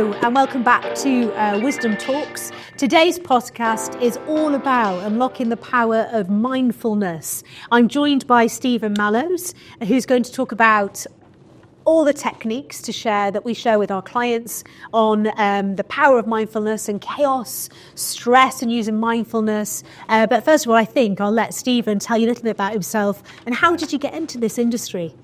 Hello and welcome back to Wisdom Talks. Today's podcast is all about unlocking the power of mindfulness. I'm joined by Steven Mallows, who's going to talk about all the techniques to share that we share with our clients on the power of mindfulness and chaos, stress, and using mindfulness. But first of all, I think I'll let Steven tell you a little bit about himself and how did you get into this industry?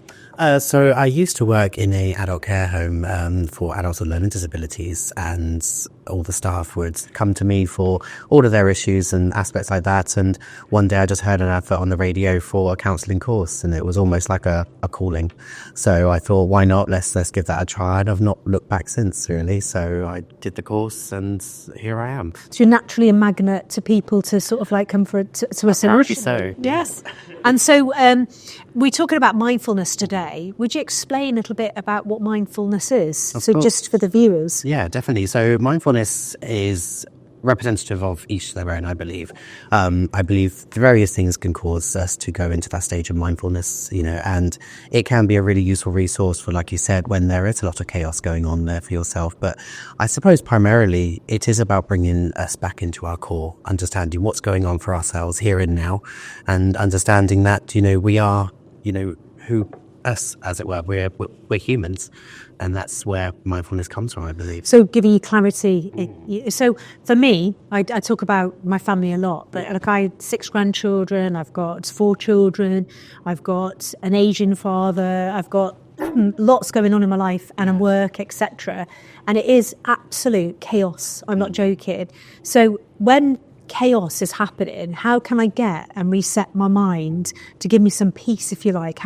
So I used to work in a adult care home for adults with learning disabilities, and all the staff would come to me for all of their issues and aspects like that. And one day I just heard an advert on the radio for a counselling course, and it was almost like a calling. So I thought, why not? Let's give that a try. And I've not looked back since, really. So I did the course, and here I am. So you're naturally a magnet to people to sort of like come to a solution. So yes. And so we're talking about mindfulness today. Would you explain a little bit about what mindfulness is? Of course. Just for the viewers. Yeah, definitely. So mindfulness is representative of each their own, I believe. I believe the various things can cause us to go into that stage of mindfulness, and it can be a really useful resource for, like you said, when there is a lot of chaos going on there for yourself. But I suppose primarily it is about bringing us back into our core, understanding what's going on for ourselves here and now, and understanding that, we are, who us, as it were, we're humans, and that's where mindfulness comes from, I believe. So giving you clarity. So for me, I talk about my family a lot, but like I had 6 grandchildren, I've got 4 children, I've got an Asian father, I've got lots going on in my life and in work, etc. And it is absolute chaos. I'm not joking. So when chaos is happening, how can I get and reset my mind to give me some peace, if you like?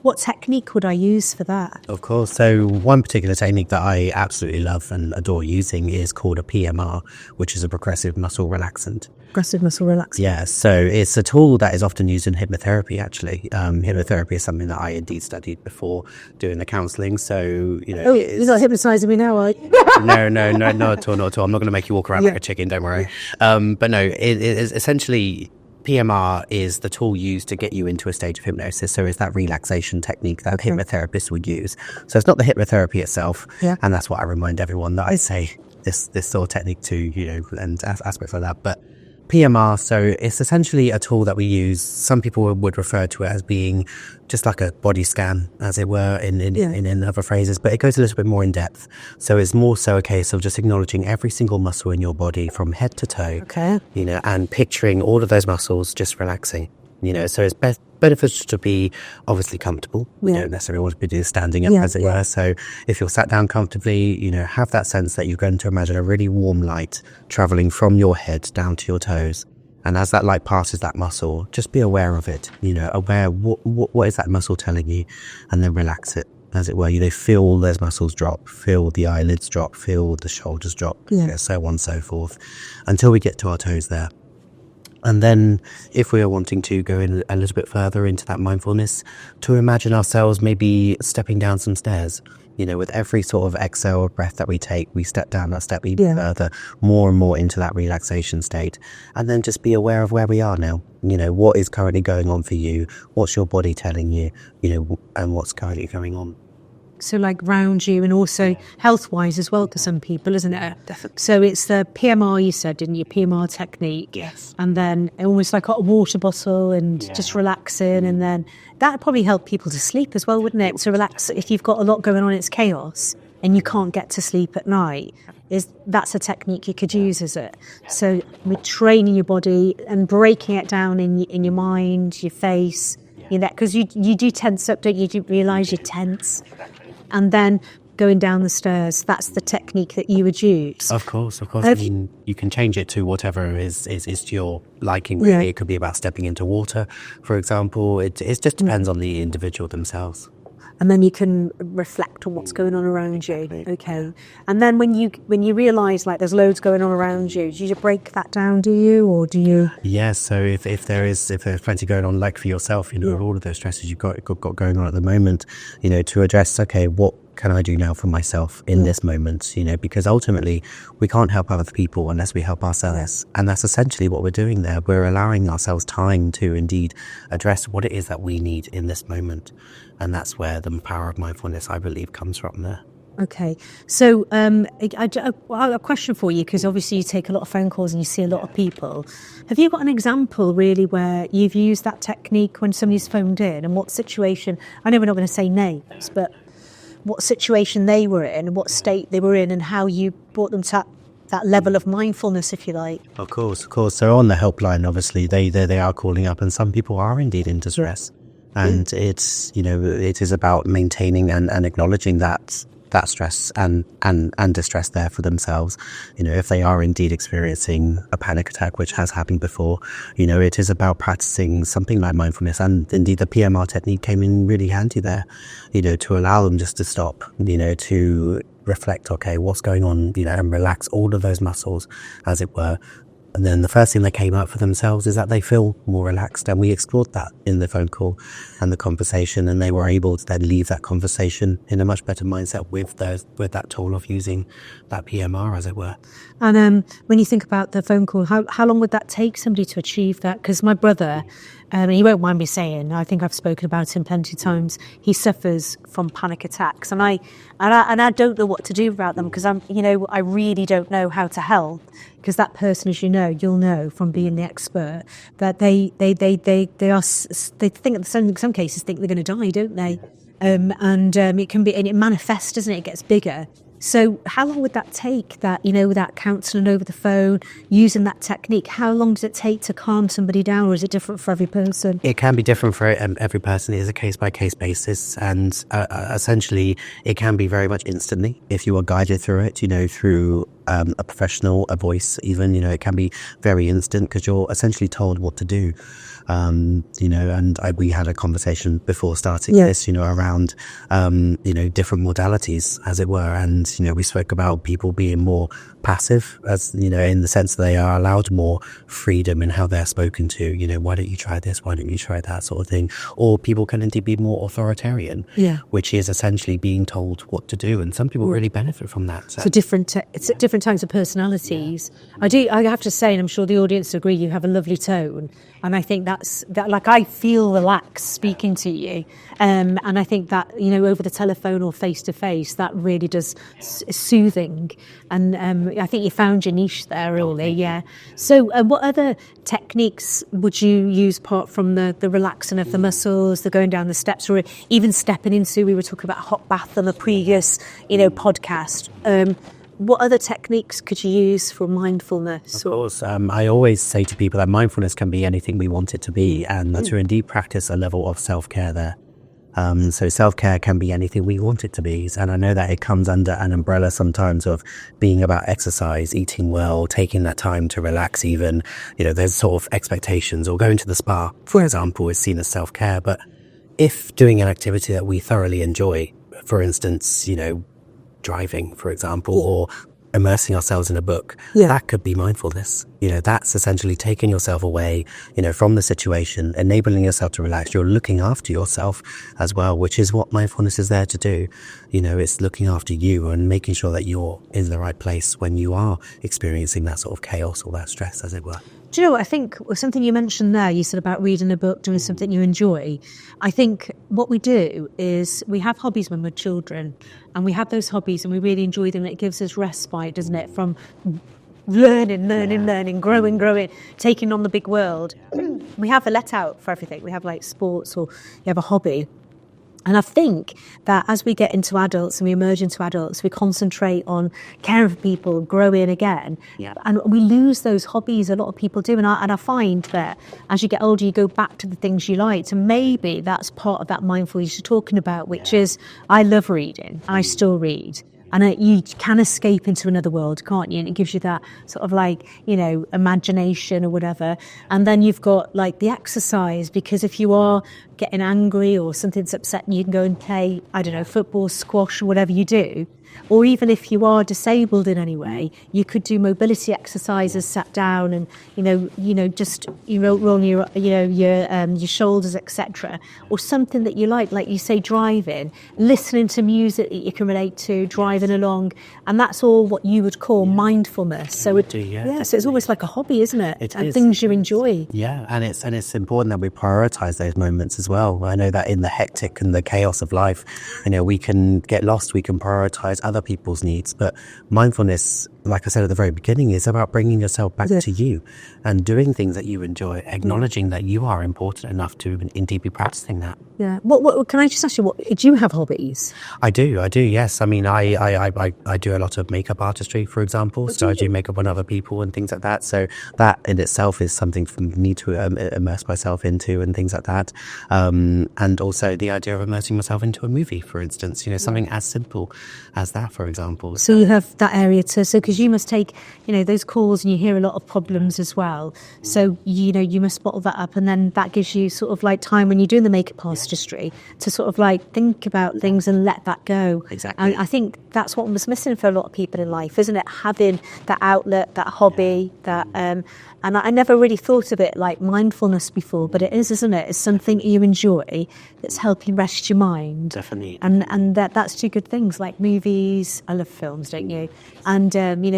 What technique would I use for that? Of course. So one particular technique that I absolutely love and adore using is called a PMR, which is a progressive muscle relaxant. Progressive muscle relaxant. Yeah, so it's a tool that is often used in hypnotherapy, actually. Hypnotherapy is something that I indeed studied before doing the counselling, so, Oh, you're not hypnotising me now, are you? No, not at all. I'm not going to make you walk around like a chicken, don't worry. But no, it is essentially... PMR is the tool used to get you into a stage of hypnosis. So it's that relaxation technique that hypnotherapists would use. So it's not the hypnotherapy itself. Yeah. And that's what I remind everyone that I say this sort of technique to, and aspects like that. But PMR, so it's essentially a tool that we use. Some people would refer to it as being just like a body scan, as it were, in other phrases, but it goes a little bit more in depth. So it's more so a case of just acknowledging every single muscle in your body from head to toe, and picturing all of those muscles just relaxing. So it's beneficial to be obviously comfortable. We don't necessarily want to be standing up, as it were. So if you're sat down comfortably, have that sense that you're going to imagine a really warm light traveling from your head down to your toes. And as that light passes that muscle, just be aware of it, aware what is that muscle telling you, and then relax it, as it were. Feel all those muscles drop, feel the eyelids drop, feel the shoulders drop, so on and so forth, until we get to our toes there. And then if we are wanting to go in a little bit further into that mindfulness, to imagine ourselves maybe stepping down some stairs. With every sort of exhale or breath that we take, we step down that step even further, more and more into that relaxation state. And then just be aware of where we are now. What is currently going on for you? What's your body telling you? And what's currently going on. So like round you, and also health-wise as well to some people, isn't it? Definitely. So it's the PMR, you said, didn't you? PMR technique. Yes. And then almost like a water bottle and just relaxing. And then that would probably help people to sleep as well, wouldn't it? To relax if you've got a lot going on, it's chaos, and you can't get to sleep at night. That's a technique you could use, is it? So we're training your body and breaking it down in your mind, your face, because you do tense up, don't you? Do you realise you're tense? And then going down the stairs, that's the technique that you would use. Of course. I mean, you can change it to whatever is to your liking, really. Yeah. It could be about stepping into water, for example. It just depends on the individual themselves. And then you can reflect on what's going on around you. Okay. And then when you realise like there's loads going on around you, do you break that down, do you? Or do you? Yes, so if there's plenty going on, like for yourself, all of those stresses you've got going on at the moment, to address, okay, what can I do now for myself in this moment? Because ultimately we can't help other people unless we help ourselves. And that's essentially what we're doing there. We're allowing ourselves time to indeed address what it is that we need in this moment. And that's where the power of mindfulness, I believe, comes from there. Okay. So a question for you, because obviously you take a lot of phone calls and you see a lot of people. Have you got an example really where you've used that technique when somebody's phoned in, and what situation, I know we're not going to say names, but what situation they were in, what state they were in, and how you brought them to that level of mindfulness, if you like? Of course. So on the helpline, obviously, they are calling up, and some people are indeed in distress. And it's, it is about maintaining and acknowledging that stress and distress there for themselves. If they are indeed experiencing a panic attack, which has happened before, it is about practicing something like mindfulness. And indeed the PMR technique came in really handy there, to allow them just to stop, to reflect, okay, what's going on, and relax all of those muscles, as it were. And then the first thing that came up for themselves is that they feel more relaxed. And we explored that in the phone call and the conversation. And they were able to then leave that conversation in a much better mindset with that tool of using that PMR, as it were. And when you think about the phone call, how long would that take somebody to achieve that? Because my brother, he won't mind me saying, I think I've spoken about him plenty of times, he suffers from panic attacks. And I don't know what to do about them, because I really don't know how to help. Because that person, as you'll know from being the expert, that they think, in some cases, think they're going to die, don't they? It can be, and it manifests, doesn't it? It gets bigger. So how long would that take, that counselling over the phone, using that technique? How long does it take to calm somebody down, or is it different for every person? It can be different for every person. It is a case-by-case basis. And essentially, it can be very much instantly if you are guided through it, through a professional, a voice even, it can be very instant because you're essentially told what to do. We had a conversation before starting this, around, different modalities, as it were. And, we spoke about people being more passive, as, in the sense that they are allowed more freedom in how they're spoken to, why don't you try this? Why don't you try that, sort of thing? Or people can indeed be more authoritarian, which is essentially being told what to do. And some people really benefit from that. So different types of personalities. I have to say, and I'm sure the audience agree, you have a lovely tone. And I think that I feel relaxed speaking to you. And I think that, over the telephone or face to face, that really does is soothing. And I think you found your niche there, really. Yeah. So what other techniques would you use apart from the relaxing of the muscles, the going down the steps, or even stepping into, we were talking about hot bath on the previous, podcast. What other techniques could you use for mindfulness? Of course, I always say to people that mindfulness can be anything we want it to be, and to indeed practice a level of self-care there. So self-care can be anything we want it to be. And I know that it comes under an umbrella sometimes of being about exercise, eating well, taking that time to relax even. There's sort of expectations, or going to the spa, for example, is seen as self-care. But if doing an activity that we thoroughly enjoy, for instance, driving, for example, or immersing ourselves in a book, that could be mindfulness. That's essentially taking yourself away, from the situation, enabling yourself to relax. You're looking after yourself as well, which is what mindfulness is there to do. It's looking after you and making sure that you're in the right place when you are experiencing that sort of chaos or that stress, as it were. Do you know what I think? Something you mentioned there, you said about reading a book, doing something you enjoy. I think what we do is we have hobbies when we're children, and we have those hobbies and we really enjoy them. And it gives us respite, doesn't it, from learning, growing, taking on the big world. We have a let out for everything. We have like sports, or you have a hobby. And I think that as we get into adults and we emerge into adults, we concentrate on caring for people, growing again. And we lose those hobbies. A lot of people do. And I find that as you get older, you go back to the things you liked. And maybe that's part of that mindfulness you're talking about, which is, I love reading. I still read. And you can escape into another world, can't you? And it gives you that sort of imagination or whatever. And then you've got the exercise, because if you are getting angry or something's upsetting you, you can go and play, football, squash, or whatever you do. Or even if you are disabled in any way, you could do mobility exercises, sat down, and just rolling your shoulders, etc. Or something that you like you say, driving, listening to music that you can relate to, driving along, and that's all what you would call mindfulness. So so it's almost like a hobby, isn't it? It and is. Things you enjoy. Yeah, and it's important that we prioritise those moments as well. I know that in the hectic and the chaos of life, we can get lost. We can prioritise other people's needs. But mindfulness, like I said at the very beginning, is about bringing yourself back to you and doing things that you enjoy, acknowledging that you are important enough to indeed be practicing that. Yeah. What can I just ask you? Do you have hobbies? I do. Yes. I mean, I do a lot of makeup artistry, for example. So I do makeup on other people and things like that. So that in itself is something for me to immerse myself into and things like that. And also the idea of immersing myself into a movie, for instance. Something as simple as that, for example. So you have that area because you must take those calls and you hear a lot of problems as well. So you must bottle that up, and then that gives you sort of like time when you're doing the makeup artistry to sort of like think about things and let that go. Exactly. And I think that's what was missing for a lot of people in life, isn't it? Having that outlet, that hobby, that and I never really thought of it like mindfulness before, but it is, isn't it? It's something you enjoy that's helping rest your mind. Definitely. And that's two good things, like movies. I love films, don't you? And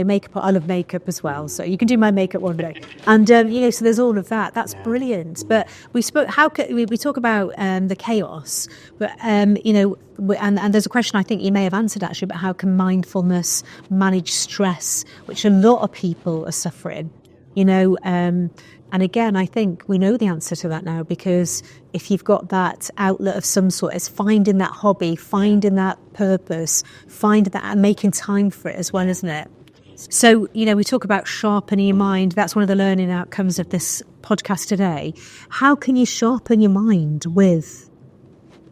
makeup. I love makeup as well. So you can do my makeup one day. And so there's all of that. That's brilliant. But we spoke. We talk about the chaos, but and there's a question I think you may have answered actually about how can mindfulness manage stress, which a lot of people are suffering. And again, I think we know the answer to that now, because if you've got that outlet of some sort, it's finding that hobby, finding that purpose, finding that and making time for it as well, isn't it? So, we talk about sharpening your mind. That's one of the learning outcomes of this podcast today. How can you sharpen your mind with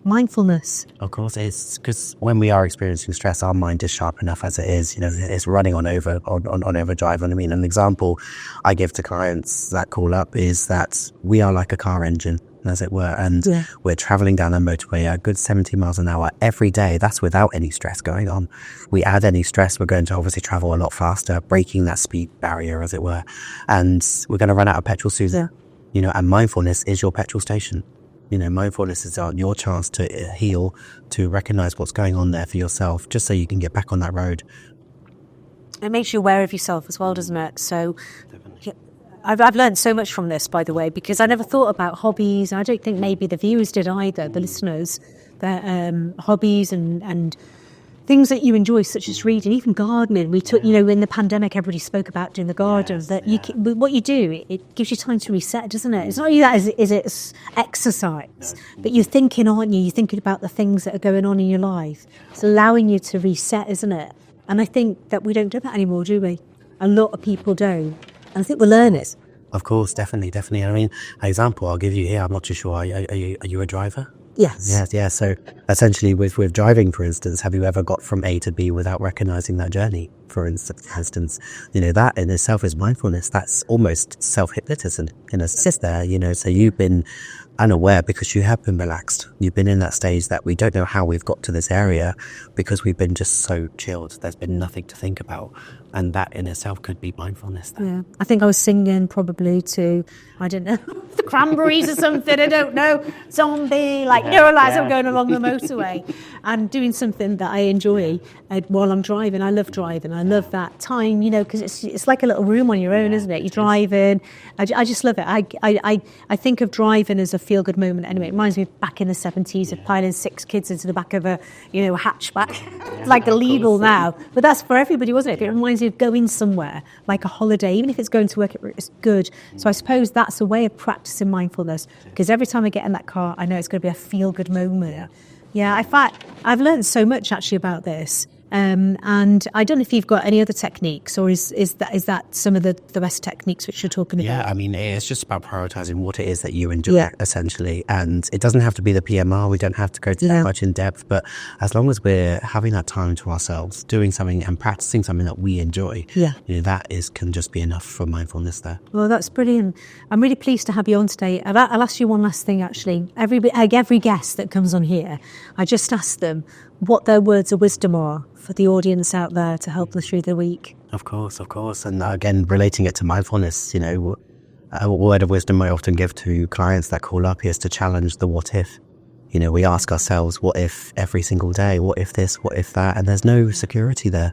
mindfulness? Of course, it's because when we are experiencing stress, our mind is sharp enough as it is. It's running on overdrive. And I mean, an example I give to clients that call up is that we are like a car engine, as it were, and we're traveling down a motorway at a good 70 miles an hour every day. That's without any stress going on. We add any stress, we're going to obviously travel a lot faster, breaking that speed barrier, as it were, and we're going to run out of petrol soon. And mindfulness is your petrol station. Mindfulness is your chance to heal, to recognize what's going on there for yourself, just so you can get back on that road. It makes you aware of yourself as well, doesn't it? So I've learned so much from this, by the way, because I never thought about hobbies. And I don't think maybe the viewers did either, the listeners, their hobbies and things that you enjoy, such as reading, even gardening. We took, in the pandemic, everybody spoke about doing the garden. What you do, it gives you time to reset, doesn't it? It's not only that, is it exercise, but you're thinking, aren't you? You're thinking about the things that are going on in your life. It's allowing you to reset, isn't it? And I think that we don't do that anymore, do we? A lot of people don't. And I think we'll learn it. Of course, definitely. I mean, an example I'll give you here, I'm not too sure, are you a driver? Yes. Yeah. So essentially with driving, for instance, have you ever got from A to B without recognizing that journey? For instance, that in itself is mindfulness. That's almost self-hypnotism in a sense there, so you've been unaware because you have been relaxed. You've been in that stage that we don't know how we've got to this area because we've been just so chilled. There's been nothing to think about. And that in itself could be mindfulness. Yeah. I think I was singing probably to, I don't know, the Cranberries or something, I don't know, Zombie, as I'm going along the motorway and doing something that I enjoy while I'm driving. I love driving. I love that time, because it's like a little room on your own, isn't it? You're driving. I just love it. I think of driving as a feel-good moment anyway. It reminds me of back in the 70s of piling 6 kids into the back of a, hatchback. It's like illegal now. But that's for everybody, wasn't it? It reminds me of going somewhere, like a holiday. Even if it's going to work, it's good. So I suppose that's a way of practicing mindfulness, because every time I get in that car, I know it's going to be a feel-good moment. Yeah, in fact, I've learned so much actually about this. And I don't know if you've got any other techniques, or is that some of the best techniques which you're talking about? Yeah, I mean, it's just about prioritizing what it is that you enjoy, essentially. And it doesn't have to be the PMR. We don't have to go that much in depth. But as long as we're having that time to ourselves, doing something and practicing something that we enjoy, that can just be enough for mindfulness there. Well, that's brilliant. I'm really pleased to have you on today. I'll ask you one last thing, actually. Every guest that comes on here, I just ask them what their words of wisdom are for the audience out there to help them through the week. Of course. And again, relating it to mindfulness, a word of wisdom I often give to clients that call up is to challenge the what if. We ask ourselves, what if every single day? What if this? What if that? And there's no security there.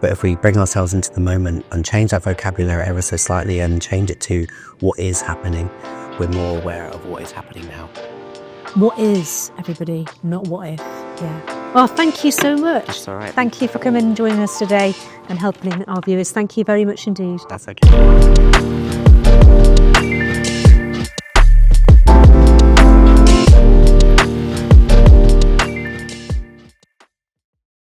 But if we bring ourselves into the moment and change that vocabulary ever so slightly and change it to what is happening, we're more aware of what is happening now. What is, everybody, not what if. Yeah. Oh, thank you so much. That's all right. Thank you for coming and joining us today and helping our viewers. Thank you very much indeed. That's okay.